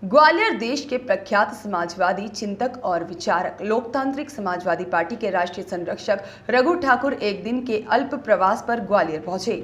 ग्वालियर देश के प्रख्यात समाजवादी चिंतक और विचारक लोकतांत्रिक समाजवादी पार्टी के राष्ट्रीय संरक्षक रघु ठाकुर एक दिन के अल्प प्रवास पर ग्वालियर पहुंचे।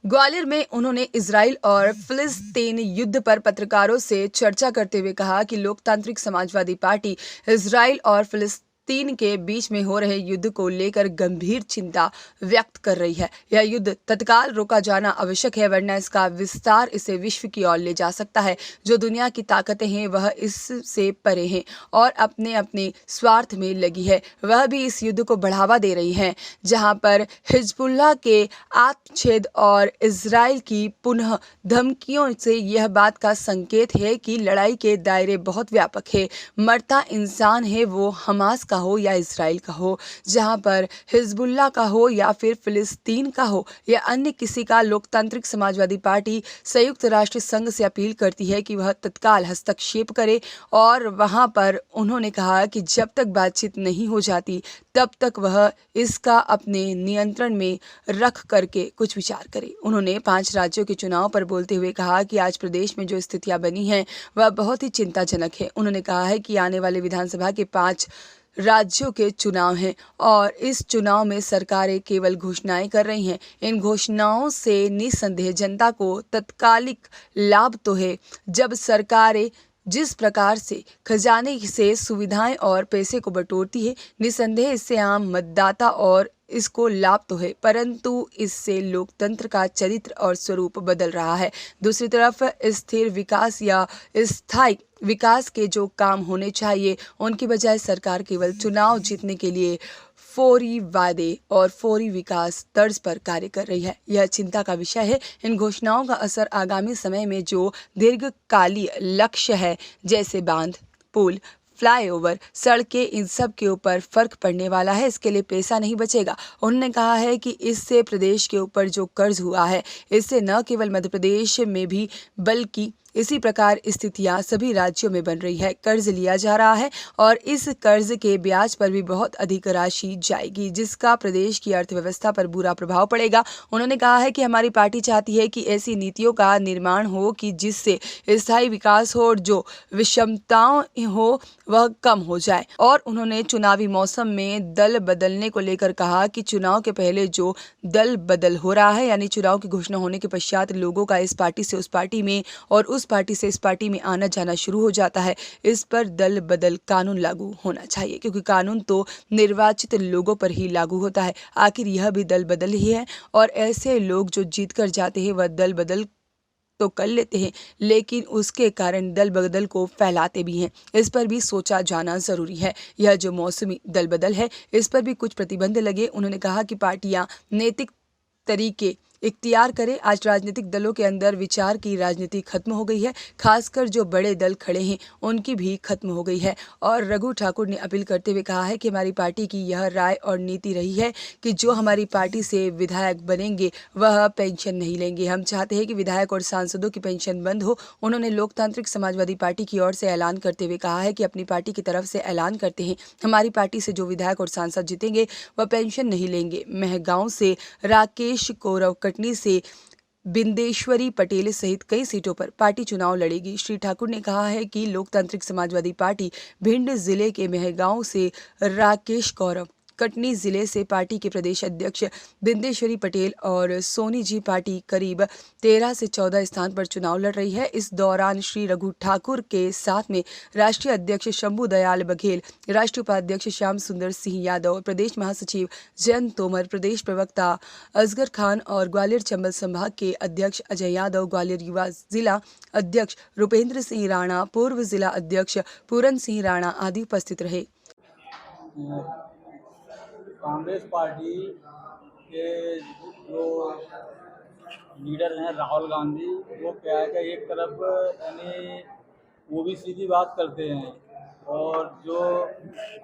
ग्वालियर में उन्होंने इजराइल और फिलिस्तीन युद्ध पर पत्रकारों से चर्चा करते हुए कहा कि लोकतांत्रिक समाजवादी पार्टी इजराइल और फिलिस्तीन के बीच में हो रहे युद्ध को लेकर गंभीर चिंता व्यक्त कर रही है। यह युद्ध तत्काल रोका जाना आवश्यक है, वरना इसका विस्तार इसे विश्व की ओर ले जा सकता है। जो दुनिया की ताकतें हैं वह इससे परे हैं और अपने अपने स्वार्थ में लगी है, वह भी इस युद्ध को बढ़ावा दे रही हैं। जहां पर हिजबुल्लाह के आत्मछेद और इजराइल की पुनः धमकियों से यह बात का संकेत है कि लड़ाई के दायरे बहुत व्यापक है। मरता इंसान है, वो हमास का हो या इजराइल का हो, जहां पर हिजबुल्लाह का हो या फिर फिलिस्तीन का हो या अन्य किसी का। लोकतांत्रिक समाजवादी पार्टी संयुक्त राष्ट्र संघ से अपील करती है कि वह तत्काल हस्तक्षेप करे और वहां पर उन्होंने कहा कि जब तक बातचीत नहीं हो जाती तब तक वह इसका अपने नियंत्रण में रख करके कुछ विचार करे। उन्होंने 5 राज्यों के चुनाव पर बोलते हुए कहा कि आज प्रदेश में जो स्थितियां बनी हैं वह बहुत ही चिंताजनक है। उन्होंने कहा है कि आने वाले विधानसभा के 5 राज्यों के चुनाव हैं और इस चुनाव में सरकारें केवल घोषणाएं कर रही हैं। इन घोषणाओं से निस्संदेह जनता को तत्कालिक लाभ तो है। जब सरकारें जिस प्रकार से खजाने से सुविधाएं और पैसे को बटोरती है, निस्संदेह इससे आम मतदाता और इसको लाभ तो है, परंतु इससे लोकतंत्र का चरित्र और स्वरूप बदल रहा है। दूसरी तरफ स्थिर विकास या स्थायी विकास के जो काम होने चाहिए उनकी बजाय सरकार केवल चुनाव जीतने के लिए फौरी वादे और फौरी विकास तर्ज पर कार्य कर रही है। यह चिंता का विषय है। इन घोषणाओं का असर आगामी समय में जो दीर्घकालीन लक्ष्य है, जैसे बांध, पुल, फ्लाईओवर, सड़कें, इन सब के ऊपर फर्क पड़ने वाला है। इसके लिए पैसा नहीं बचेगा। उन्होंने कहा है कि इससे प्रदेश के ऊपर जो कर्ज हुआ है, इससे न केवल मध्य प्रदेश में भी बल्कि इसी प्रकार स्थितियां सभी राज्यों में बन रही है। कर्ज लिया जा रहा है और इस कर्ज के ब्याज पर भी बहुत अधिक राशि जाएगी, जिसका प्रदेश की अर्थव्यवस्था पर बुरा प्रभाव पड़ेगा। उन्होंने कहा है कि हमारी पार्टी चाहती है कि ऐसी नीतियों का निर्माण हो कि जिससे स्थायी विकास हो और जो विषमताएं हो वह कम हो जाए। और उन्होंने चुनावी मौसम में दल बदलने को लेकर कहा कि चुनाव के पहले जो दल बदल हो रहा है, यानी चुनाव की घोषणा होने के पश्चात लोगों का इस पार्टी से उस पार्टी में और उस पार्टी से इस पार्टी में आना जाना शुरू हो जाता है, इस पर दल बदल कानून लागू होना चाहिए, क्योंकि कानून तो निर्वाचित लोगों पर ही लागू होता है। आखिर यह भी दल बदल ही है और ऐसे लोग जो जीत कर जाते हैं वह दल बदल तो कर लेते हैं, लेकिन उसके कारण दल बदल को फैलाते भी हैं। इस पर भी सोचा जाना जरूरी है। यह जो मौसमी दल बदल है, इस पर भी कुछ प्रतिबंध लगे। उन्होंने कहा कि पार्टियां नैतिक तरीके इख्तियार करें। आज राजनीतिक दलों के अंदर विचार की राजनीति खत्म हो गई है, खासकर जो बड़े दल खड़े हैं उनकी भी खत्म हो गई है। और रघु ठाकुर ने अपील करते हुए कहा है कि हमारी पार्टी की यह राय और नीति रही है कि जो हमारी पार्टी से विधायक बनेंगे वह पेंशन नहीं लेंगे। हम चाहते हैं कि विधायक और सांसदों की पेंशन बंद हो। उन्होंने लोकतांत्रिक समाजवादी पार्टी की ओर से ऐलान करते हुए कहा है कि अपनी पार्टी की तरफ से ऐलान करते हैं, हमारी पार्टी से जो विधायक और सांसद जीतेंगे वह पेंशन नहीं लेंगे। महगांव से राकेश कौरव, कटनी से बिंदेश्वरी पटेल सहित कई सीटों पर पार्टी चुनाव लड़ेगी। श्री ठाकुर ने कहा है कि लोकतांत्रिक समाजवादी पार्टी भिंड जिले के महगांव से राकेश कौरव, कटनी जिले से पार्टी के प्रदेश अध्यक्ष बिंदेश्वरी पटेल और सोनी जी पार्टी करीब 13 से 14 स्थान पर चुनाव लड़ रही है। इस दौरान श्री रघु ठाकुर के साथ में राष्ट्रीय अध्यक्ष शंभू दयाल बघेल, राष्ट्रीय उपाध्यक्ष श्याम सुंदर सिंह यादव, प्रदेश महासचिव जयंत तोमर, प्रदेश प्रवक्ता असगर खान और ग्वालियर चंबल संभाग के अध्यक्ष अजय यादव, ग्वालियर युवा जिला अध्यक्ष रुपेंद्र सिंह राणा, पूर्व जिला अध्यक्ष पूरन सिंह राणा आदि उपस्थित रहे। कांग्रेस पार्टी के जो लीडर हैं राहुल गांधी, वो क्या है कि एक तरफ यानी ओबीसी की बात करते हैं और जो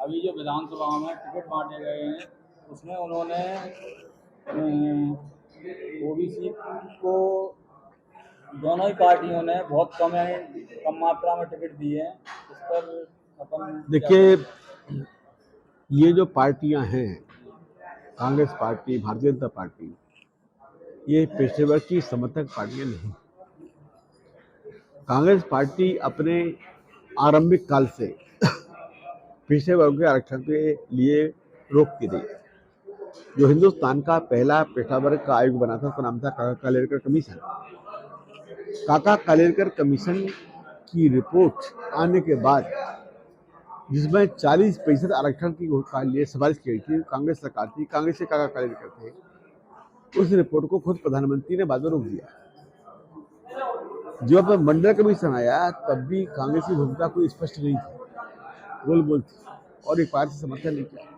अभी जो विधानसभा में टिकट बांटे गए हैं उसमें उन्होंने ओबीसी को दोनों ही पार्टियों ने बहुत कम मात्रा में टिकट दिए हैं। इस पर अपन देखिए, ये जो पार्टियां हैं, कांग्रेस पार्टी, भारतीय जनता पार्टी, ये पेशेवर की समर्थक पार्टियां नहीं। कांग्रेस पार्टी अपने आरंभिक काल से पिछड़े वर्ग के आरक्षण के लिए रोकती रही। जो हिंदुस्तान का पहला पिछड़ा वर्ग का आयोग बना था उसका नाम था काका कालेलकर कमीशन। काका कालेलकर कमीशन की रिपोर्ट आने के बाद जिसमें 40% आरक्षण की घोषणा के लिए सिफारिश की गई थी, कांग्रेस सरकार थी, कांग्रेस से काका कालेलकर थे, उस रिपोर्ट को खुद प्रधानमंत्री ने बाद में रोक दिया। जब मंडल कमीशन आया तब भी कांग्रेस की भूमिका कोई स्पष्ट नहीं थी, गोल गोल थी और एक पार्टी से समर्थन नहीं किया।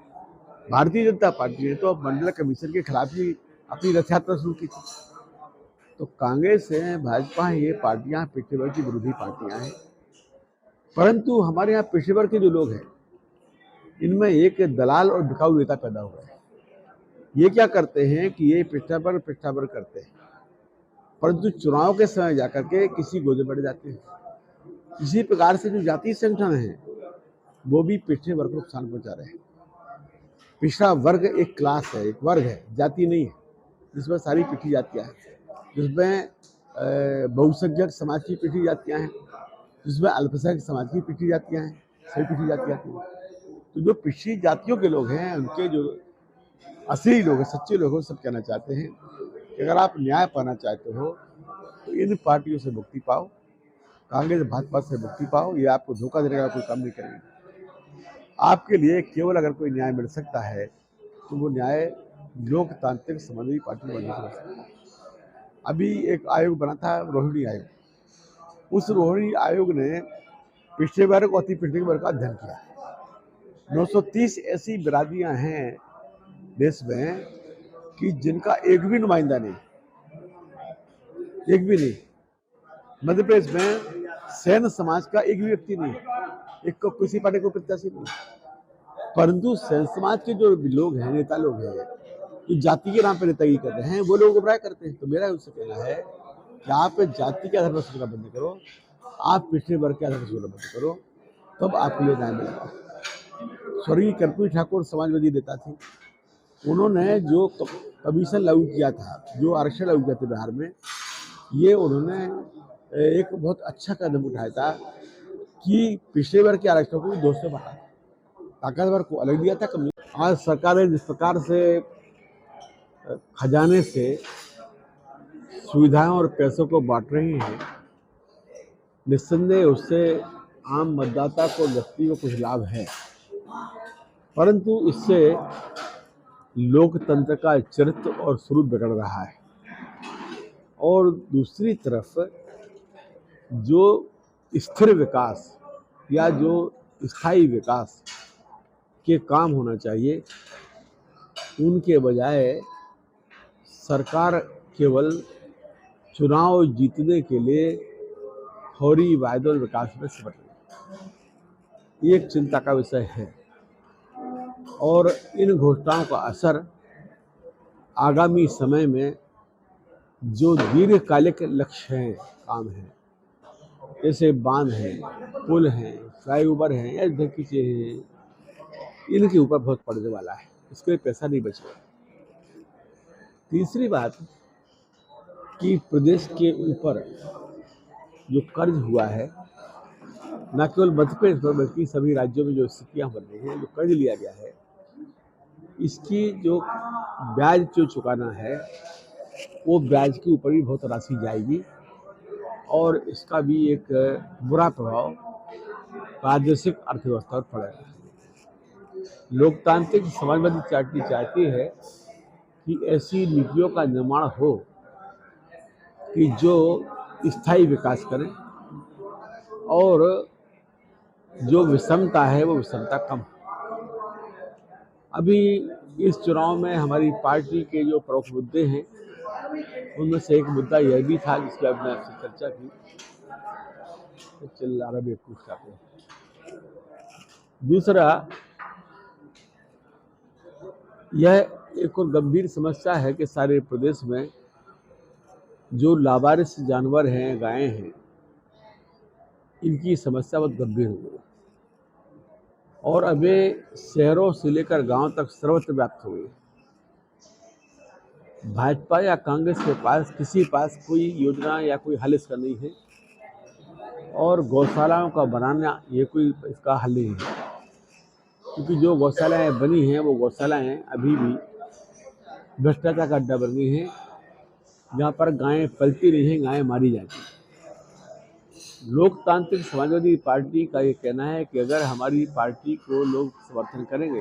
भारतीय जनता पार्टी ने तो अब मंडल कमीशन के खिलाफ ही अपनी रथ यात्रा शुरू की थी। तो कांग्रेस है, भाजपा है, ये पार्टियां पिछड़े वर्ग की विरोधी पार्टियां हैं। परंतु हमारे यहाँ पिछड़े वर्ग के जो लोग हैं इनमें एक दलाल और बिकाऊ नेता पैदा हुआ है। ये क्या करते हैं कि ये पिछड़ा वर्ग करते हैं, परंतु चुनाव के समय जाकर के किसी गोदे बढ़ जाते हैं। इसी प्रकार से जो जातीय संगठन है वो भी पिछड़े वर्ग को नुकसान पहुंचा रहे हैं। पिछड़ा वर्ग एक क्लास है, एक वर्ग है, जाति नहीं है, जिसमें सारी पिछड़ी जातियां हैं, जिसमें बहुसंख्यक समाज की पिछड़ी जातियां हैं, जिसमें अल्पसंख्यक समाज की पिछड़ी जातियां हैं, सभी पिछड़ी जातियां हैं। तो जो पिछड़ी जातियों के लोग हैं, उनके जो असली लोग हैं, सच्चे लोग हैं, सब कहना चाहते हैं कि अगर आप न्याय पाना चाहते हो तो इन पार्टियों से मुक्ति पाओ, कांग्रेस भाजपा से मुक्ति पाओ। ये आपको धोखा देने का कोई काम नहीं करेंगे। आपके लिए केवल अगर कोई न्याय मिल सकता है तो वो न्याय लोकतांत्रिक समाजवादी पार्टी बनने से मिल सकता है। अभी एक आयोग बना था, रोहिणी आयोग। उस रोहिणी आयोग ने पिछड़े वर्ग और अति पिछड़े वर्ग का अध्ययन किया। 930 ऐसी बिरादरियां हैं देश में कि जिनका एक भी नुमाइंदा नहीं, एक भी नहीं। मध्य प्रदेश में सैन समाज का एक भी व्यक्ति नहीं, एक को किसी पार्टी को प्रत्याशी नहीं। परंतु सैन समाज के जो लोग हैं, नेता लोग हैं, जो जाति के नाम पर नेतागिरी करते हैं, वो लोग गुमराह करते हैं। तो मेरा उनसे कहना है कि आप जाति के आधार पर सोचना बंद करो, आप पिछड़े वर्ग के आधार पर सोचना बंद करो, तब आपके लिए न्याय मिलेगा। स्वर्गीय कर्पूरी ठाकुर समाजवादी नेता थे। उन्होंने जो कमीशन लागू किया था, जो आरक्षण लागू किया था बिहार में, ये उन्होंने एक बहुत अच्छा कदम उठाया था कि पिछड़े वर्ग के आरक्षण को भी 2 से बढ़ा, ताकतवर को अलग दिया था, कम। आज सरकारें जिस प्रकार से खजाने से सुविधाएं और पैसों को बांट रही हैं, निस्संदेह उससे आम मतदाता को, व्यक्ति को कुछ लाभ है, परंतु इससे लोकतंत्र का चरित्र और स्वरूप बिगड़ रहा है। और दूसरी तरफ जो स्थिर विकास या जो स्थायी विकास के काम होना चाहिए, उनके बजाय सरकार केवल चुनाव जीतने के लिए फौरी वायदों और विकास में सिमट रही है। ये एक चिंता का विषय है और इन घोषणाओं का असर आगामी समय में जो दीर्घकालिक लक्ष्य हैं, काम हैं, जैसे बांध हैं, पुल हैं, फ्लाईओवर हैं या इधर की चीजें, इनके ऊपर बहुत पड़ने वाला है। इसके लिए पैसा नहीं बचेगा। तीसरी बात कि प्रदेश के ऊपर जो कर्ज हुआ है, न केवल मध्य प्रदेश में बल्कि सभी राज्यों में जो स्थितियां बन रही हैं, जो कर्ज लिया गया है, इसकी जो ब्याज जो चुकाना है, वो ब्याज के ऊपर भी बहुत राशि जाएगी और इसका भी एक बुरा प्रभाव प्रादेशिक अर्थव्यवस्था पर पड़ेगा। लोकतांत्रिक समाजवादी पार्टी चाहती है कि ऐसी नीतियों का निर्माण हो कि जो स्थायी विकास करें और जो विषमता है वो विषमता कम हो। अभी इस चुनाव में हमारी पार्टी के जो प्रमुख मुद्दे हैं, उनमें से एक मुद्दा यह भी था जिसकी हमने आपसे चर्चा की, तो चल रहा भी पूछ जाते हैं। दूसरा, यह एक और गंभीर समस्या है कि सारे प्रदेश में जो लावारिस जानवर हैं, गायें हैं, इनकी समस्या बहुत गंभीर हो गई और अब शहरों से लेकर गांव तक सर्वत्र व्याप्त हो गई। भाजपा या कांग्रेस के पास किसी पास कोई योजना या कोई हल इसका नहीं है। और गौशालाओं का बनाना ये कोई इसका हल नहीं है, क्योंकि जो गौशालाएं बनी हैं वो गौशालाएं अभी भी भ्रष्टाचार का अड्डा बन गई हैं, जहाँ पर गायें पलती नहीं हैं, गायें मारी जाती हैं। लोकतांत्रिक समाजवादी पार्टी का ये कहना है कि अगर हमारी पार्टी को लोग समर्थन करेंगे,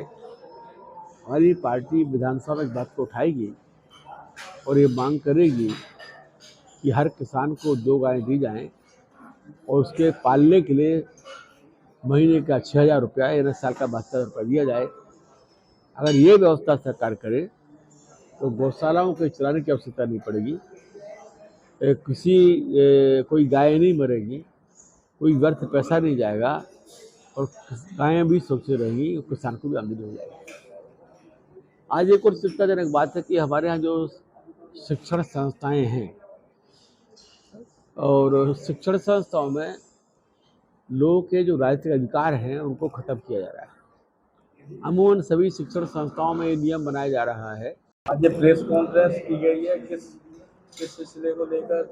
हमारी पार्टी विधानसभा में इस बात को उठाएगी और ये मांग करेगी कि हर किसान को 2 गायें दी जाएं और उसके पालने के लिए महीने का 6,000 रुपया यानी साल का 72,000 रुपया दिया जाए। अगर ये व्यवस्था सरकार करे तो गौशालाओं के चलाने की आवश्यकता नहीं पड़ेगी, कोई गाय नहीं मरेगी, कोई व्यर्थ पैसा नहीं जाएगा और गायें भी सुरक्षित रहेंगी, किसान को भी आमदनी हो जाएगी। आज एक और चिंताजनक बात है कि हमारे यहाँ जो शिक्षण संस्थाएं हैं और शिक्षण संस्थाओं में लोगों के जो राजनीतिक अधिकार हैं उनको खत्म किया जा रहा है। अमूमन सभी शिक्षण संस्थाओं में ये नियम बनाया जा रहा है। आज प्रेस कॉन्फ्रेंस की गई है, किस सिलसिले को लेकर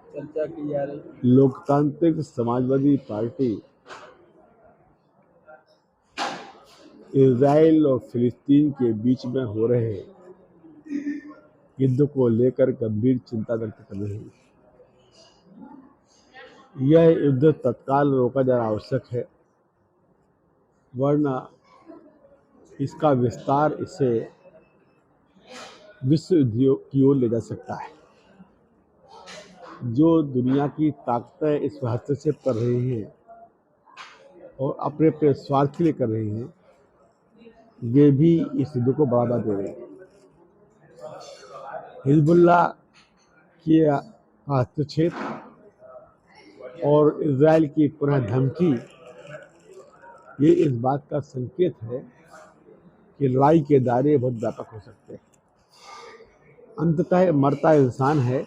चर्चा की जा रही है? लोकतांत्रिक समाजवादी पार्टी इजराइल और फिलिस्तीन के बीच में हो रहे युद्ध को लेकर गंभीर चिंता व्यक्त कर रही है। यह युद्ध तत्काल रोका जाना आवश्यक है, वरना इसका विस्तार इसे विश्व युद्ध की ओर ले जा सकता है। जो दुनिया की ताकतें इस पर हस्तक्षेप कर रही हैं और अपने अपने स्वार्थ के लिए कर रही हैं, वे भी इस युद्ध को बढ़ावा दे रहे हैं। हिजबुल्लाह के हस्तक्षेप और इजराइल की पुनः धमकी ये इस बात का संकेत है कि लड़ाई के दायरे बहुत व्यापक हो सकते हैं। अंततः मरता इंसान है,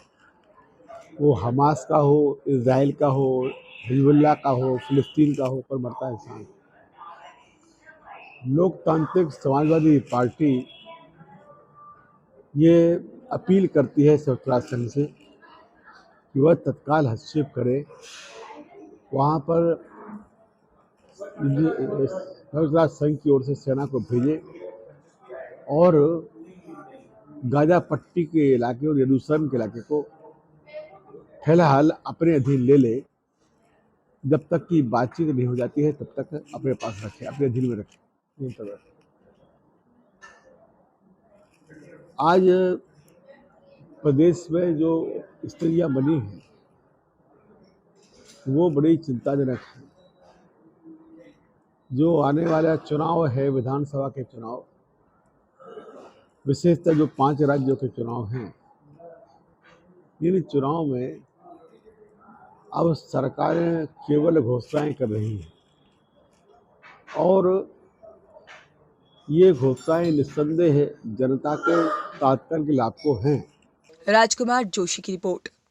वो हमास का हो, इजराइल का हो, हिजबुल्लाह का हो, फिलिस्तीन का हो, पर मरता इंसान। लोकतांत्रिक समाजवादी पार्टी ये अपील करती है संयुक्त राष्ट्र संघ से कि वह तत्काल हस्तक्षेप करे, वहाँ पर संयुक्त राष्ट्र संघ की ओर से सेना को भेजे और गाजा पट्टी के इलाके और यरूशलेम के इलाके को फिलहाल अपने अधीन ले ले। जब तक की बातचीत नहीं हो जाती है तब तक अपने पास रखे, अपने अधीन में रखे। आज प्रदेश में जो स्थितियां बनी हैं वो बड़ी चिंताजनक है। जो आने वाला चुनाव है, विधानसभा के चुनाव, विशेषतः जो 5 राज्यों के चुनाव हैं, इन चुनाव में अब सरकारें केवल घोषणाएं कर रही हैं और ये घोषणाएं निस्संदेह जनता के तात्कालिक लाभ को हैं। राजकुमार जोशी की रिपोर्ट।